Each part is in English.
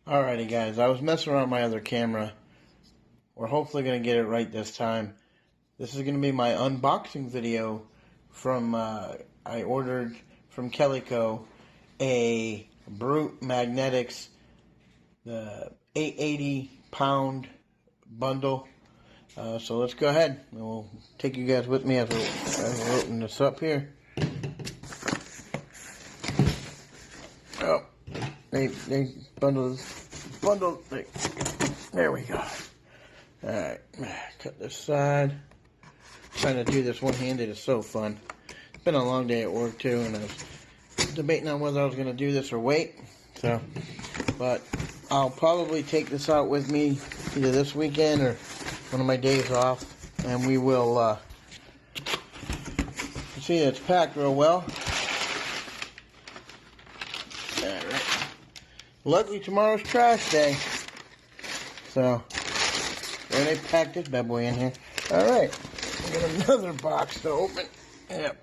Alrighty guys, I was messing around with my other camera. We're hopefully going to get it right this time. This is going to be my unboxing video from, I ordered from KellyCo a Brute Magnetics, the 880 pound bundle. So let's go ahead and we'll take you guys with me as we're opening this up here. Oh, they bundled, there we go. Alright, cut this side. Trying to do this one-handed is so fun. It's been a long day at work too, and I was debating on whether I was going to do this or wait. So, but I'll probably take this out with me either this weekend or one of my days off, and we will see it's packed real well. Alright. Luckily tomorrow's trash day. So, and they packed this bad boy in here. Alright. We got another box to open. Yep.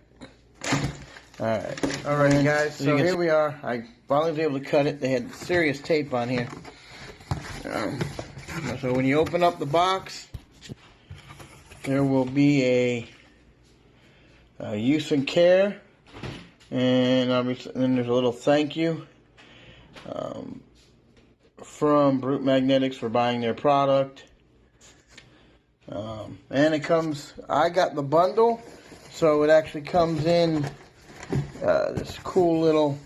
Alright guys, so here we are. I finally was able to cut it. They had serious tape on here. So when you open up the box, there will be a use and care, and obviously then there's a little thank you from Brute Magnetics for buying their product. And it comes, I got the bundle, so it actually comes in this cool little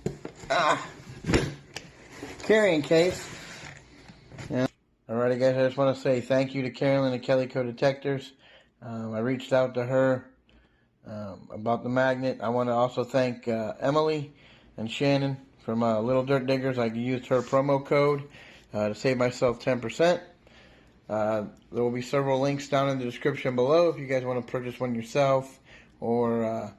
carrying case. Yeah. Alrighty guys, I just want to say thank you to Carolyn at KellyCo Detectors. I reached out to her about the magnet. I want to also thank Emily and Shannon from Little Dirt Diggers. I used her promo code to save myself 10%. There will be several links down in the description below if you guys want to purchase one yourself, or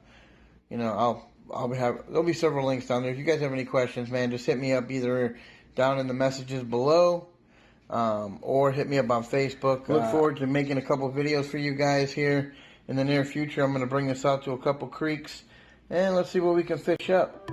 you know, there'll be several links down there. If you guys have any questions, man, just hit me up either down in the messages below, or hit me up on Facebook. Look forward to making a couple videos for you guys here in the near future. I'm going to bring this out to a couple creeks, and let's see what we can fish up.